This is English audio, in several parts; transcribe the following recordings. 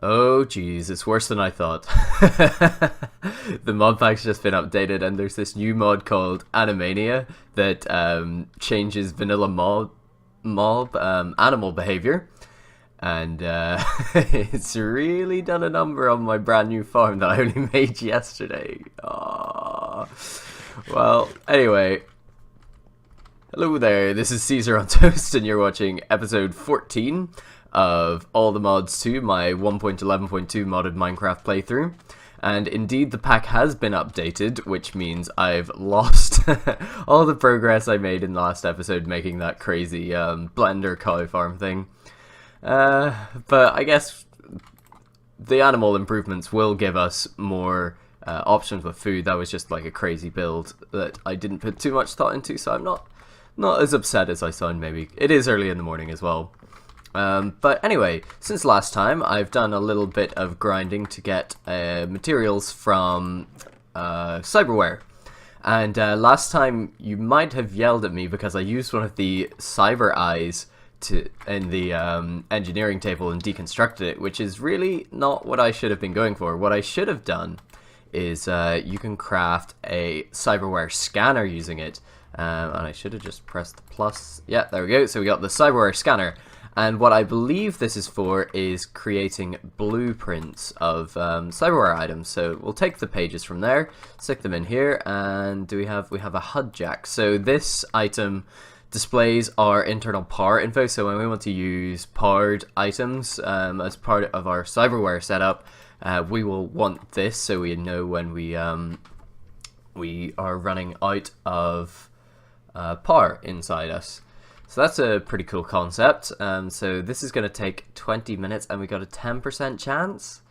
Oh geez, it's worse than I thought. The mod pack's just been updated, and there's this new mod called Animania that changes vanilla mob animal behavior, and it's really done a number on my brand new farm that I only made yesterday. Aww. Well, anyway, hello there, this is Caesar on Toast, and you're watching episode 14 of All the Mods 2, my 1.11.2 modded Minecraft playthrough. And indeed, the pack has been updated, which means I've lost all the progress I made in the last episode making that crazy blender cow farm thing. But I guess the animal improvements will give us more options with food. That was just like a crazy build that I didn't put too much thought into, so I'm not as upset as I sound maybe. It is early in the morning as well. But anyway, since last time, I've done a little bit of grinding to get materials from Cyberware. And last time, you might have yelled at me because I used one of the cyber eyes in the engineering table and deconstructed it, which is really not what I should have been going for. What I should have done is you can craft a Cyberware scanner using it. And I should have just pressed the plus. Yeah, there we go. So we got the Cyberware scanner. And what I believe this is for is creating blueprints of cyberware items. So we'll take the pages from there, stick them in here, and we have a HUD jack. So this item displays our internal power info. So when we want to use powered items as part of our cyberware setup, we will want this so we know when we are running out of power inside us. So that's a pretty cool concept. So this is going to take 20 minutes and we got a 10% chance?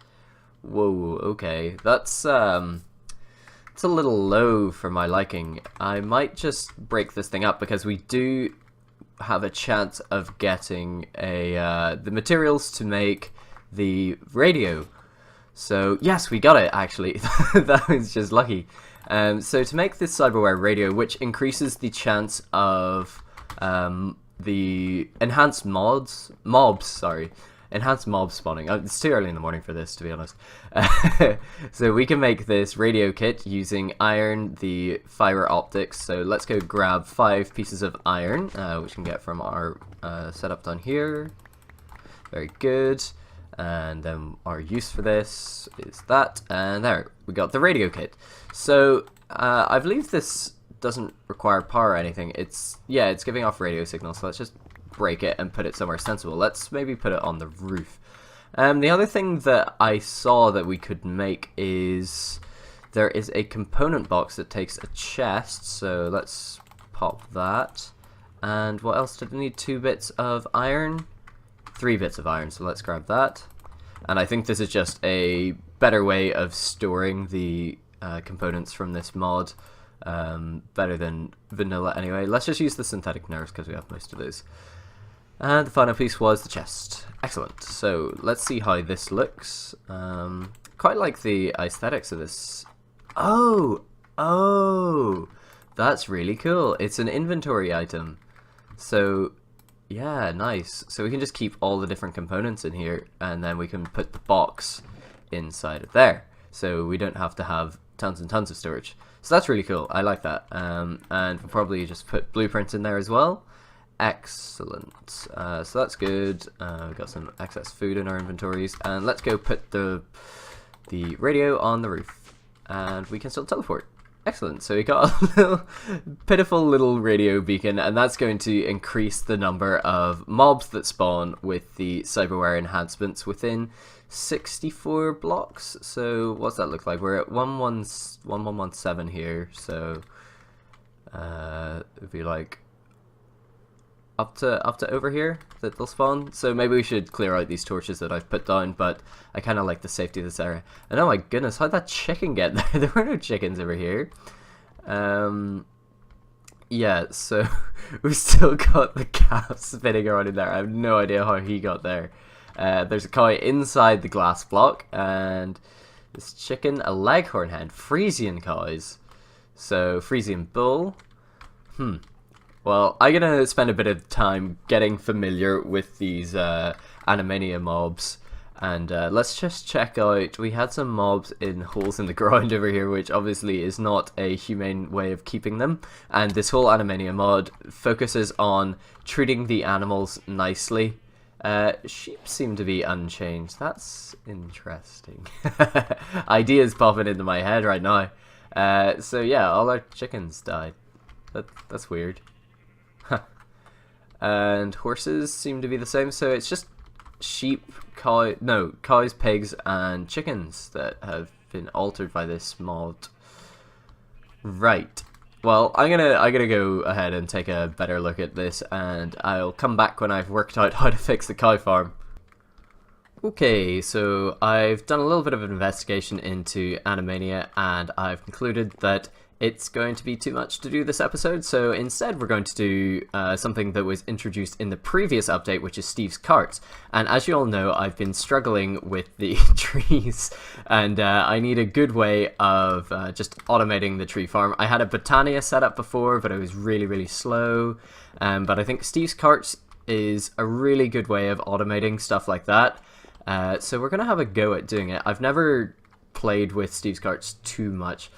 Whoa, okay. That's it's a little low for my liking. I might just break this thing up because we do have a chance of getting the materials to make the radio. So yes, we got it actually. That was just lucky. So to make this cyberware radio, which increases the chance of the enhanced mobs spawning. It's too early in the morning for this, to be honest. So we can make this radio kit using iron, the fiber optics. So let's go grab 5 pieces of iron, which we can get from our setup down here. Very good. And then our use for this is that, and there, we got the radio kit. So I believe this doesn't require power or anything. It's giving off radio signals, so let's just break it and put it somewhere sensible. Let's maybe put it on the roof. The other thing that I saw that we could make is there is a component box that takes a chest, so let's pop that. And what else did we need? 2 bits of iron? 3 bits of iron, so let's grab that. And I think this is just a better way of storing the components from this mod. Better than vanilla anyway. Let's just use the synthetic nerves because we have most of those. And the final piece was the chest. Excellent. So let's see how this looks. Quite like the aesthetics of this. Oh, that's really cool. It's an inventory item. So yeah, nice. So we can just keep all the different components in here, and then we can put the box inside of there. So we don't have to have tons and tons of storage. So that's really cool. I like that. And we'll probably just put blueprints in there as well. Excellent. So that's good. We've got some excess food in our inventories. And let's go put the radio on the roof. And we can still teleport. Excellent. So we got a little pitiful little radio beacon, and that's going to increase the number of mobs that spawn with the cyberware enhancements within 64 blocks. So what's that look like? We're at 1117 here, so it'd be like up to over here that they'll spawn. So maybe we should clear out these torches that I've put down, but I kind of like the safety of this area. And oh my goodness, how'd that chicken get there? There were no chickens over here. Yeah, so we've still got the calf spinning around in there. I have no idea how he got there. There's a cow inside the glass block, and this chicken, a leghorn hen, Frisian cows. So Frisian bull. Well, I'm gonna spend a bit of time getting familiar with these Animania mobs, And let's just check out, we had some mobs in holes in the ground over here, which obviously is not a humane way of keeping them. And this whole Animania mod focuses on treating the animals nicely. Sheep seem to be unchanged. That's interesting. Ideas popping into my head right now. So yeah, all our chickens died. That's weird. And horses seem to be the same, so it's just sheep, cows, pigs, and chickens that have been altered by this mod. Right. Well, I'm gonna go ahead and take a better look at this, and I'll come back when I've worked out how to fix the cow farm. Okay, so I've done a little bit of an investigation into Animania, and I've concluded that it's going to be too much to do this episode, so instead we're going to do something that was introduced in the previous update, which is Steve's carts. And as you all know, I've been struggling with the trees, and I need a good way of just automating the tree farm. I had a Botania set up before, but it was really slow, but I think Steve's carts is a really good way of automating stuff like that. So we're going to have a go at doing it. I've never played with Steve's carts too much,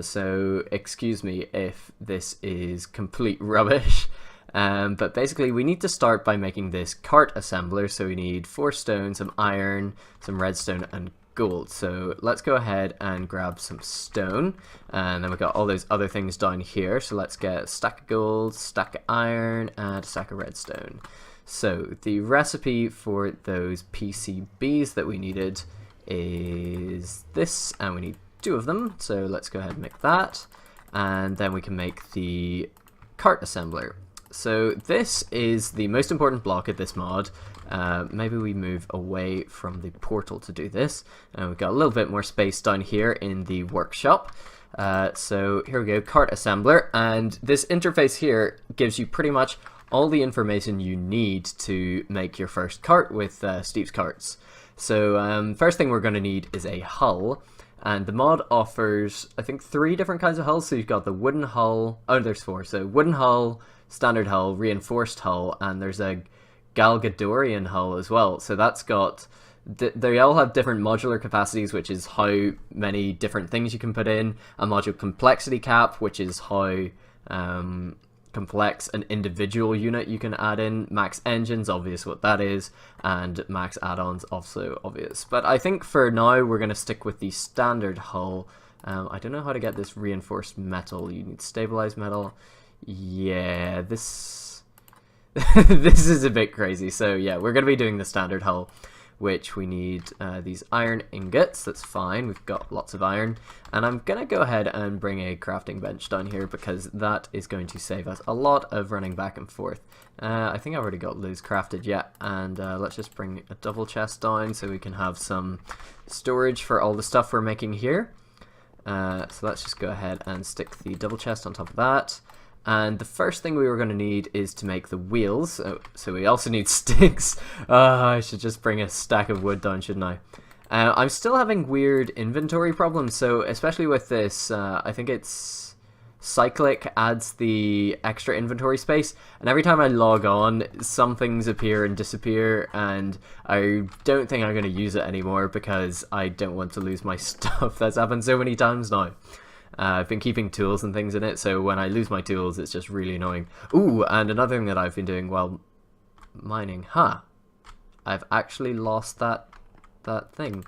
so excuse me if this is complete rubbish, but basically we need to start by making this cart assembler. So we need 4 stone, some iron, some redstone, and gold. So let's go ahead and grab some stone, and then we've got all those other things down here. So let's get a stack of gold, stack of iron, and a stack of redstone. So the recipe for those PCBs that we needed is this, and we need 2 of them, so let's go ahead and make that, and then we can make the cart assembler. So this is the most important block of this mod. Maybe we move away from the portal to do this, and we've got a little bit more space down here in the workshop. So here we go, cart assembler, and this interface here gives you pretty much all the information you need to make your first cart with Steve's carts. So first thing we're going to need is a hull. And the mod offers, I think, 3 different kinds of hulls. So you've got the wooden hull. Oh, there's 4. So wooden hull, standard hull, reinforced hull, and there's a Galgadorian hull as well. So that's got, they all have different modular capacities, which is how many different things you can put in. A module complexity cap, which is how complex an individual unit you can add in. Max engines, obvious what that is, and max add-ons, also obvious. But I think for now we're going to stick with the standard hull. I don't know how to get this reinforced metal. You need stabilized metal. Yeah, this this is a bit crazy. So yeah, we're going to be doing the standard hull, which we need these iron ingots. That's fine, we've got lots of iron, and I'm gonna go ahead and bring a crafting bench down here because that is going to save us a lot of running back and forth. I think I've already got those crafted yet, and let's just bring a double chest down so we can have some storage for all the stuff we're making here. So let's just go ahead and stick the double chest on top of that. And the first thing we were going to need is to make the wheels, so we also need sticks. I should just bring a stack of wood down, shouldn't I? I'm still having weird inventory problems, so especially with this, I think it's Cyclic adds the extra inventory space, and every time I log on, some things appear and disappear, and I don't think I'm going to use it anymore because I don't want to lose my stuff. That's happened so many times now. I've been keeping tools and things in it, so when I lose my tools, it's just really annoying. Ooh, and another thing that I've been doing while mining, I've actually lost that thing.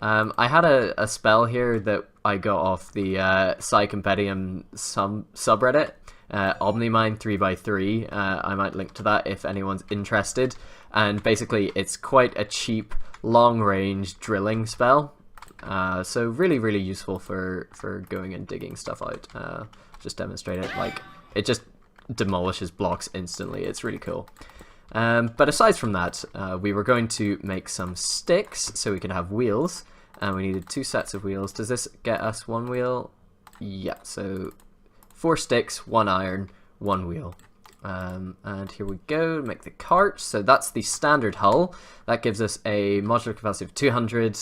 I had a spell here that I got off the Psycompedium subreddit, Omnimine 3x3. I might link to that if anyone's interested. And basically, it's quite a cheap, long-range drilling spell. So really useful for going and digging stuff out. Just demonstrate it, like it just demolishes blocks instantly. It's really cool. But aside from that, we were going to make some sticks so we could have wheels, and we needed 2 sets of wheels. Does this get us 1 wheel? Yeah, so 4 sticks, 1 iron, 1 wheel. And here we go, make the cart. So that's the standard hull. That gives us a modular capacity of 200,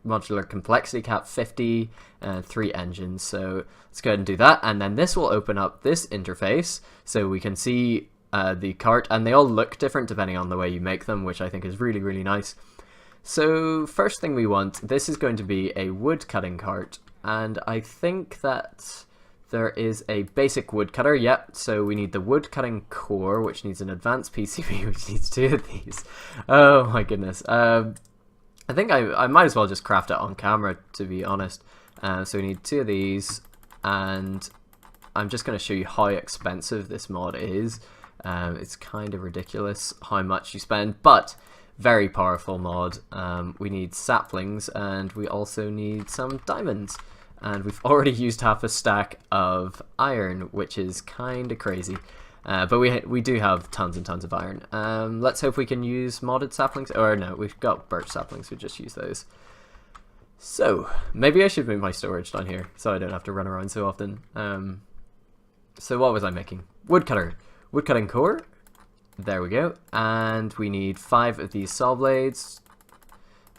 modular complexity cap 50, and 3 engines. So let's go ahead and do that, and then this will open up this interface so we can see the cart, and they all look different depending on the way you make them, which I think is really nice. So first thing we want, this is going to be a wood cutting cart, and I think that there is a basic woodcutter. Yep, so we need the wood cutting core, which needs an advanced PCB, which needs 2 of these. Oh my goodness. I think I might as well just craft it on camera, to be honest. So we need 2 of these, and I'm just going to show you how expensive this mod is. It's kind of ridiculous how much you spend, but very powerful mod. We need saplings, and we also need some diamonds. And we've already used half a stack of iron, which is kind of crazy. But we do have tons and tons of iron. Let's hope we can use modded saplings. Or no, we've got birch saplings, we just use those. So, maybe I should move my storage down here, so I don't have to run around so often. So what was I making? Woodcutter. Woodcutting core. There we go. And we need 5 of these saw blades.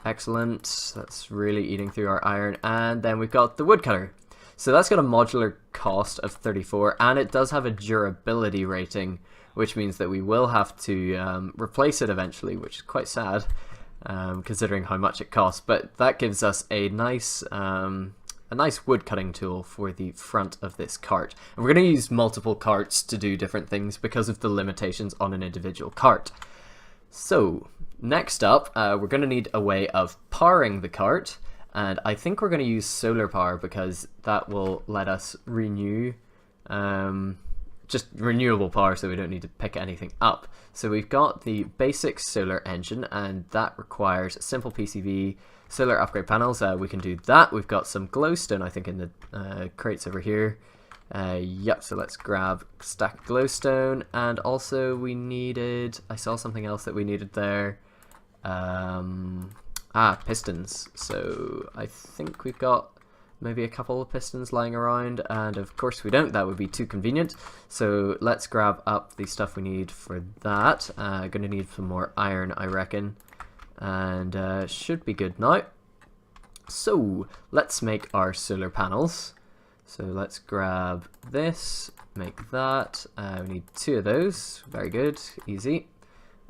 Excellent. That's really eating through our iron. And then we've got the woodcutter. So that's got a modular cost of 34, and it does have a durability rating, which means that we will have to replace it eventually, which is quite sad, considering how much it costs. But that gives us a nice wood cutting tool for the front of this cart. And we're going to use multiple carts to do different things because of the limitations on an individual cart. So next up, we're going to need a way of powering the cart, and I think we're going to use solar power because that will let us renew, just renewable power, so we don't need to pick anything up. So we've got the basic solar engine, and that requires a simple PCB, solar upgrade panels. We can do that. We've got some glowstone, I think, in the crates over here. Yep, so let's grab a stack of glowstone, and also we needed, I saw something else that we needed there. Pistons. So I think we've got maybe a couple of pistons lying around, and of course we don't, that would be too convenient. So let's grab up the stuff we need for that. Gonna need some more iron, I reckon, and should be good now. So let's make our solar panels. So let's grab this, make that. We need 2 of those. Very good, easy.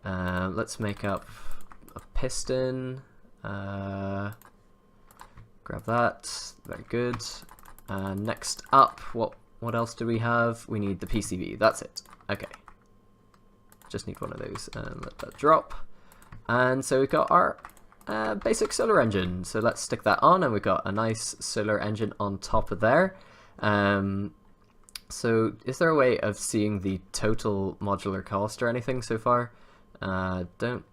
Let's make up a piston. Grab that. Very good. Next up, what else do we have? We need the PCB. That's it. Okay. Just need one of those, and let that drop. And so we've got our basic solar engine. So let's stick that on, and we've got a nice solar engine on top of there. So is there a way of seeing the total modular cost or anything so far? Don't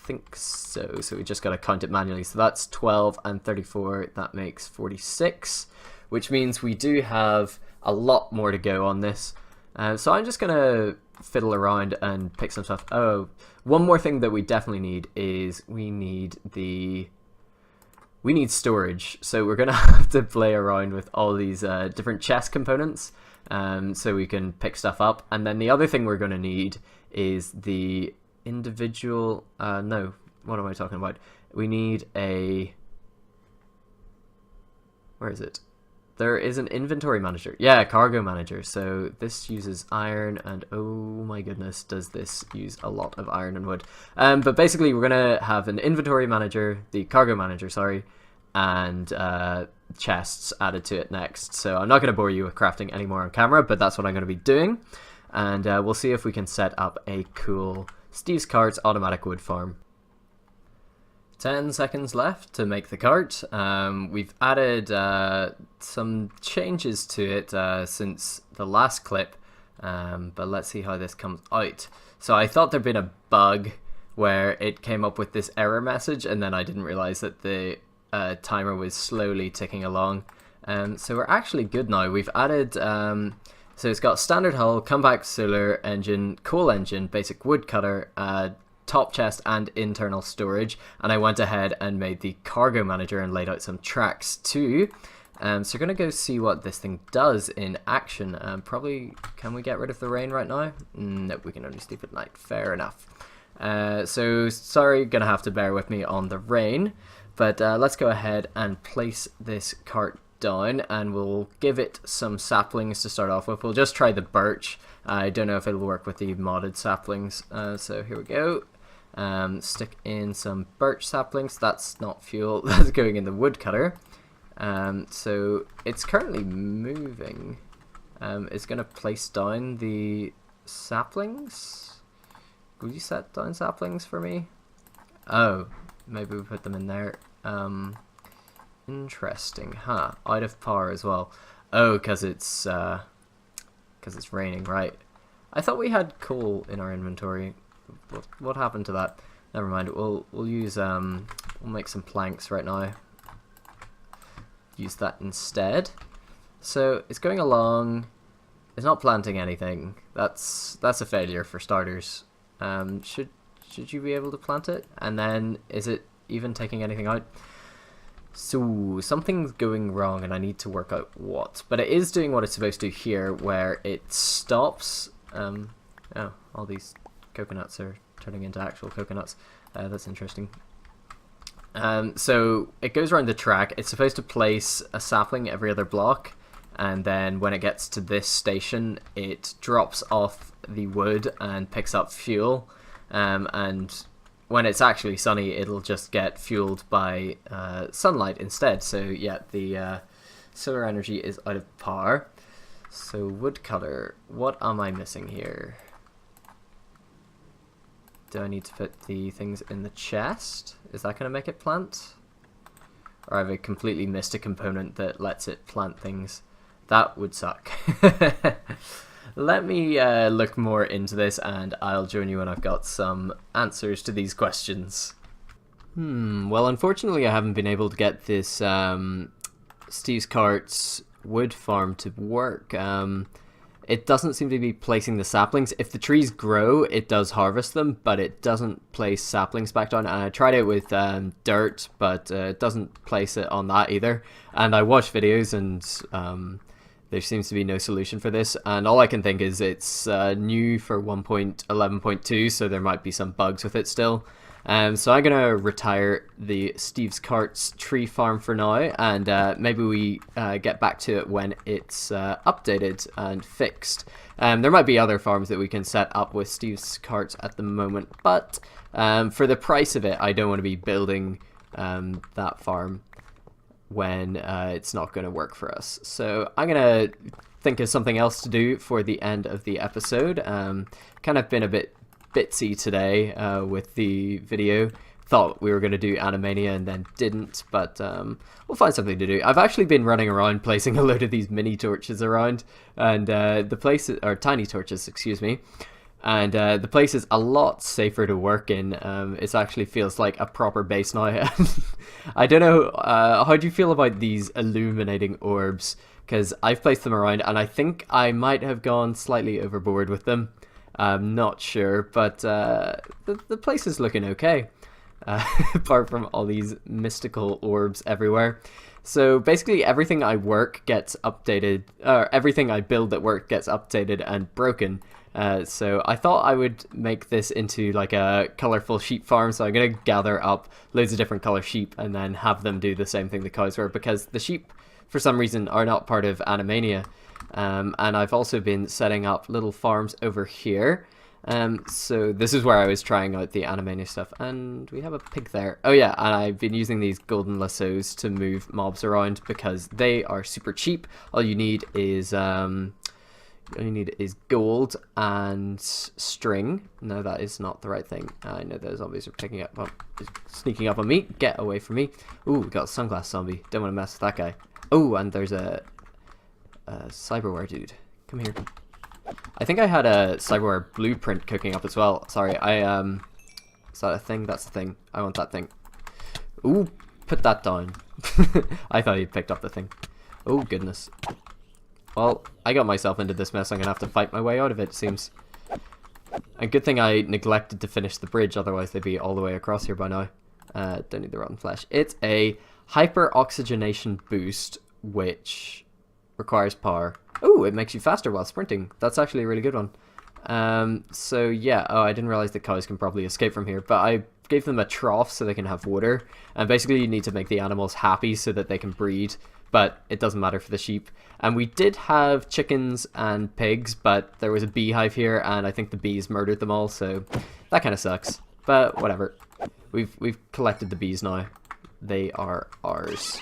think so. So we just got to count it manually. So that's 12 and 34. That makes 46, which means we do have a lot more to go on this. So I'm just going to fiddle around and pick some stuff. Oh, one more thing that we definitely need is we need storage. So we're gonna have to play around with all these different chest components, so we can pick stuff up. And then the other thing we're gonna need is the individual. No, what am I talking about? We need a. Where is it? There is an inventory manager. Yeah, cargo manager. So this uses iron, and oh my goodness, does this use a lot of iron and wood. But basically we're going to have an inventory manager, the cargo manager, sorry, and chests added to it next. So I'm not going to bore you with crafting anymore on camera, but that's what I'm going to be doing. And we'll see if we can set up a cool Steve's Cart's automatic wood farm. 10 seconds left to make the cart. We've added some changes to it since the last clip, but let's see how this comes out. So I thought there'd been a bug where it came up with this error message, and then I didn't realize that the timer was slowly ticking along. So we're actually good now. We've added, so it's got standard hull, compact solar engine, coal engine, basic woodcutter, top chest and internal storage, and I went ahead and made the cargo manager and laid out some tracks too. So we're gonna go see what this thing does in action. Probably, can we get rid of the rain right now? Nope, we can only sleep at night. Fair enough. So sorry, gonna have to bear with me on the rain, but let's go ahead and place this cart down, and we'll give it some saplings to start off with. We'll just try the birch. I don't know if it'll work with the modded saplings. So here we go. Stick in some birch saplings. That's not fuel. That's going in the woodcutter. So it's currently moving. It's going to place down the saplings. Will you set down saplings for me? Oh, maybe we put them in there. Interesting, huh? Out of power as well. Oh, because it's raining, right? I thought we had coal in our inventory. What happened to that? Never mind. We'll use we'll make some planks right now. Use that instead. So it's going along. It's not planting anything. That's a failure for starters. Should you be able to plant it? And then is it even taking anything out? So something's going wrong and I need to work out what. But it is doing what it's supposed to here, where it stops. Oh, all these coconuts are turning into actual coconuts. That's interesting. So it goes around the track. It's supposed to place a sapling every other block, and then when it gets to this station, it drops off the wood and picks up fuel. And when it's actually sunny, it'll just get fueled by sunlight instead. So yeah, the solar energy is out of power. So woodcutter, what am I missing here? Do I need to put the things in the chest? Is that going to make it plant? Or have I completely missed a component that lets it plant things? That would suck. Let me look more into this and I'll join you when I've got some answers to these questions. Well, unfortunately I haven't been able to get this Steve's Cart's wood farm to work. It doesn't seem to be placing the saplings. If the trees grow, it does harvest them, but it doesn't place saplings back down. And I tried it with dirt, but it doesn't place it on that either. And I watched videos and there seems to be no solution for this. And all I can think is it's new for 1.11.2, so there might be some bugs with it still. So I'm going to retire the Steve's Cart's tree farm for now, and maybe we get back to it when it's updated and fixed. There might be other farms that we can set up with Steve's Cart's at the moment, but for the price of it, I don't want to be building that farm when it's not going to work for us. So I'm going to think of something else to do for the end of the episode. Kind of been a bit bitsy today with the video. Thought we were going to do Animania and then didn't, but we'll find something to do. I've actually been running around placing a load of these mini torches around, and the place, or tiny torches, excuse me, and the place is a lot safer to work in. It actually feels like a proper base now. I don't know, how do you feel about these illuminating orbs? Because I've placed them around and I think I might have gone slightly overboard with them. I'm not sure, but the place is looking okay, apart from all these mystical orbs everywhere. So basically everything I work gets updated, or everything I build at work gets updated and broken. So I thought I would make this into like a colorful sheep farm, so I'm going to gather up loads of different color sheep and then have them do the same thing the cows were, because the sheep for some reason are not part of Animania. And I've also been setting up little farms over here. So this is where I was trying out the Animania stuff, and we have a pig there. Oh yeah, and I've been using these golden lassos to move mobs around because they are super cheap. All you need is gold and string. No, that is not the right thing. I know those zombies are sneaking up on me. Get away from me. Ooh, we got a sunglass zombie. Don't want to mess with that guy. Oh, and there's a Cyberware dude. Come here. I think I had a Cyberware blueprint cooking up as well. Sorry, is that a thing? That's the thing. I want that thing. Ooh, put that down. I thought he'd picked up the thing. Oh, goodness. Well, I got myself into this mess. I'm going to have to fight my way out of it, it seems. A good thing I neglected to finish the bridge, otherwise they'd be all the way across here by now. Don't need the rotten flesh. It's a hyper-oxygenation boost, which requires power. Oh, it makes you faster while sprinting. That's actually a really good one. So yeah, oh, I didn't realize the cows can probably escape from here, but I gave them a trough so they can have water. And basically you need to make the animals happy so that they can breed, but it doesn't matter for the sheep. And we did have chickens and pigs, but there was a beehive here and I think the bees murdered them all, so that kind of sucks. But whatever. We've collected the bees now. They are ours.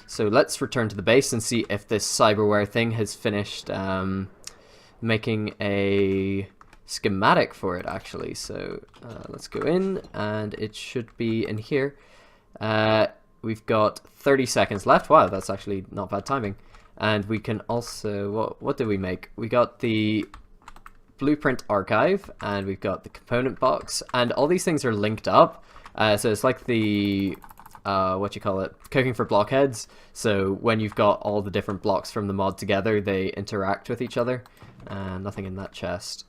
So let's return to the base and see if this cyberware thing has finished making a schematic for it, actually. So let's go in, and it should be in here. We've got 30 seconds left. Wow, that's actually not bad timing. And we can also, what did we make? We got the blueprint archive, and we've got the component box, and all these things are linked up. So it's like the cooking for blockheads. So when you've got all the different blocks from the mod together, they interact with each other. Nothing in that chest.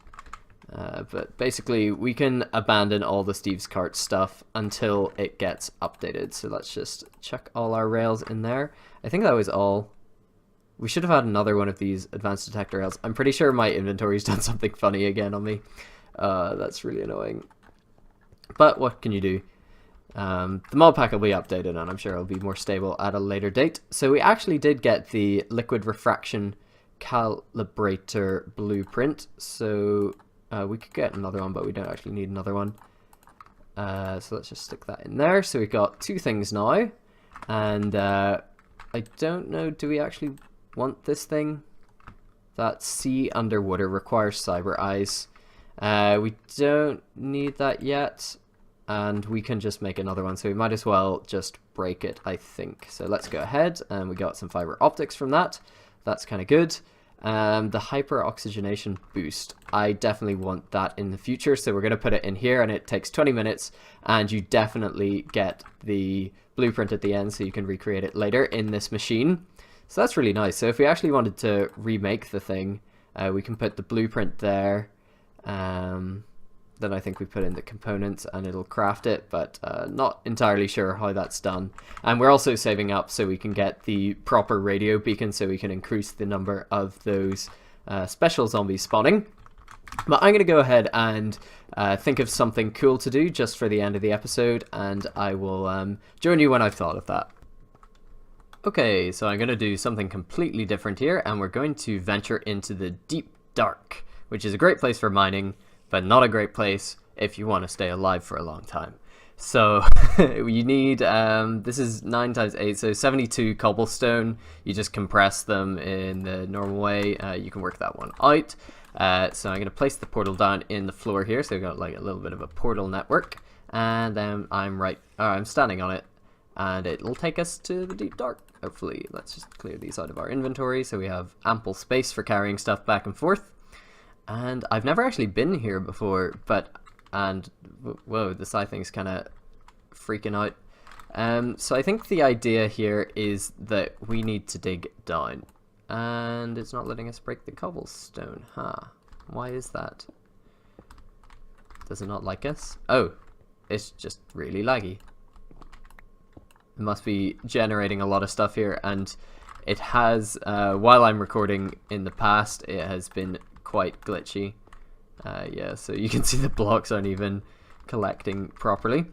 But basically, we can abandon all the Steve's Cart stuff until it gets updated. So let's just chuck all our rails in there. I think that was all. We should have had another one of these advanced detector rails. I'm pretty sure my inventory's done something funny again on me. That's really annoying. But what can you do? The mod pack will be updated, and I'm sure it'll be more stable at a later date. So we actually did get the liquid refraction calibrator blueprint. So we could get another one, but we don't actually need another one. So let's just stick that in there. So we've got two things now. And I don't know, do we actually want this thing? That sea underwater requires cyber eyes. We don't need that yet. And we can just make another one, so we might as well just break it, I think. So let's go ahead, and we got some fiber optics from that. That's kind of good. The hyper oxygenation boost, I definitely want that in the future, so we're going to put it in here, and it takes 20 minutes, and you definitely get the blueprint at the end, so you can recreate it later in this machine. So that's really nice. So if we actually wanted to remake the thing, we can put the blueprint there. Then I think we put in the components and it'll craft it, but not entirely sure how that's done. And we're also saving up so we can get the proper radio beacon, so we can increase the number of those special zombies spawning. But I'm going to go ahead and think of something cool to do just for the end of the episode, and I will join you when I've thought of that. Okay, so I'm going to do something completely different here, and we're going to venture into the deep dark, which is a great place for mining, but not a great place if you want to stay alive for a long time. So you need, this is 9 times 8, so 72 cobblestone. You just compress them in the normal way. You can work that one out. So I'm going to place the portal down in the floor here, so we've got like a little bit of a portal network. And then I'm standing on it, and it'll take us to the deep dark, hopefully. Let's just clear these out of our inventory so we have ample space for carrying stuff back and forth. And I've never actually been here before, whoa, the side thing's kind of freaking out. So I think the idea here is that we need to dig down, and it's not letting us break the cobblestone. Why is that? Does it not like us? Oh, it's just really laggy. It must be generating a lot of stuff here, and it has, while I'm recording in the past, it has been quite glitchy. Yeah, so you can see the blocks aren't even collecting properly,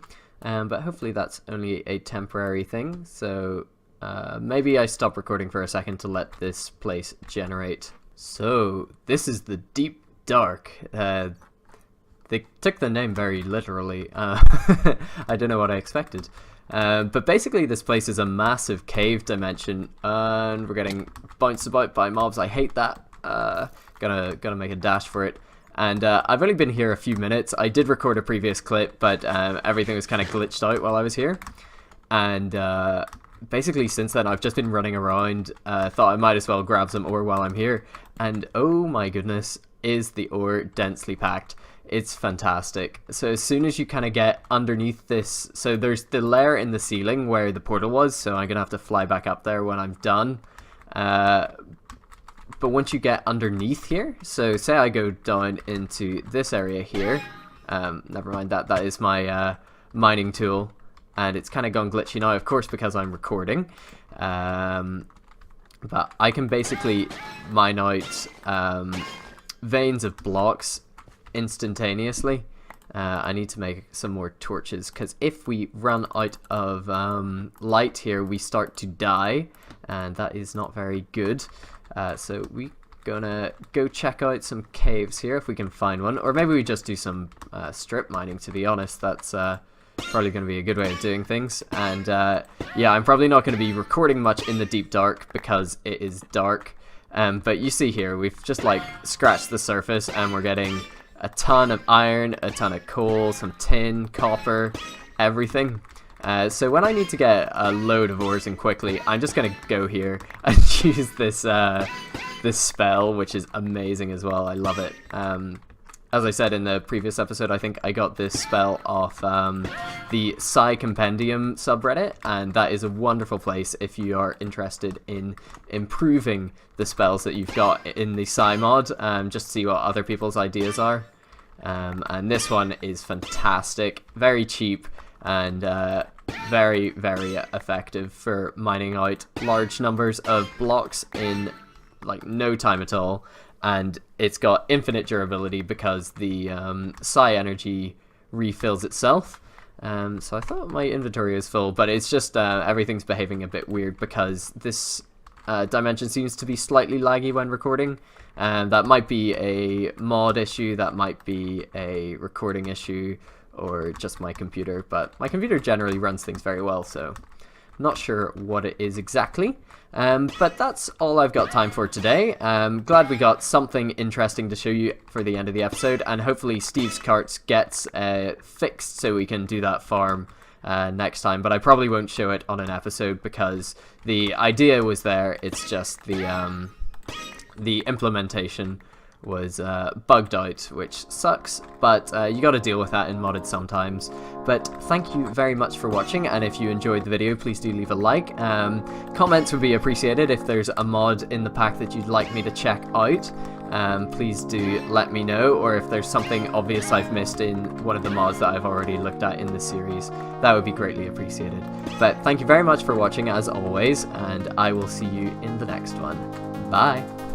but hopefully that's only a temporary thing. So maybe I stop recording for a second to let this place generate. So this is the deep dark. They took the name very literally. I don't know what I expected. But basically this place is a massive cave dimension, and we're getting bounced about by mobs. I hate that. Gonna make a dash for it. And I've only been here a few minutes. I did record a previous clip, but everything was kind of glitched out while I was here. And basically since then I've just been running around. Thought I might as well grab some ore while I'm here. And oh my goodness, is the ore densely packed. It's fantastic. So as soon as you kind of get underneath this, so there's the layer in the ceiling where the portal was, so I'm gonna have to fly back up there when I'm done. But once you get underneath here, so say I go down into this area here, never mind that is my mining tool, and it's kind of gone glitchy now, of course, because I'm recording. But I can basically mine out veins of blocks instantaneously. I need to make some more torches, because if we run out of light here, we start to die, and that is not very good. So we gonna go check out some caves here if we can find one, or maybe we just do some strip mining, to be honest. That's probably going to be a good way of doing things. And yeah, I'm probably not going to be recording much in the deep dark because it is dark. But you see here, we've just like scratched the surface and we're getting a ton of iron, a ton of coal, some tin, copper, everything. So when I need to get a load of ores in quickly, I'm just going to go here and use this this spell, which is amazing as well. I love it. As I said in the previous episode, I think I got this spell off the Psy Compendium subreddit, and that is a wonderful place if you are interested in improving the spells that you've got in the Psy mod, just to see what other people's ideas are. And this one is fantastic, very cheap, and very, very effective for mining out large numbers of blocks in like no time at all. And it's got infinite durability because the psi energy refills itself. So I thought my inventory was full, but it's just everything's behaving a bit weird because this dimension seems to be slightly laggy when recording. That might be a mod issue, that might be a recording issue, or just my computer. But my computer generally runs things very well, so not sure what it is exactly. But that's all I've got time for today. Glad we got something interesting to show you for the end of the episode, and hopefully Steve's carts gets fixed so we can do that farm next time. But I probably won't show it on an episode because the idea was there, it's just the implementation was bugged out, which sucks, but you got to deal with that in modded sometimes. But thank you very much for watching, and if you enjoyed the video, please do leave a like. Comments would be appreciated. If there's a mod in the pack that you'd like me to check out, please do let me know, or if there's something obvious I've missed in one of the mods that I've already looked at in the series, that would be greatly appreciated. But thank you very much for watching as always, and I will see you in the next one. Bye!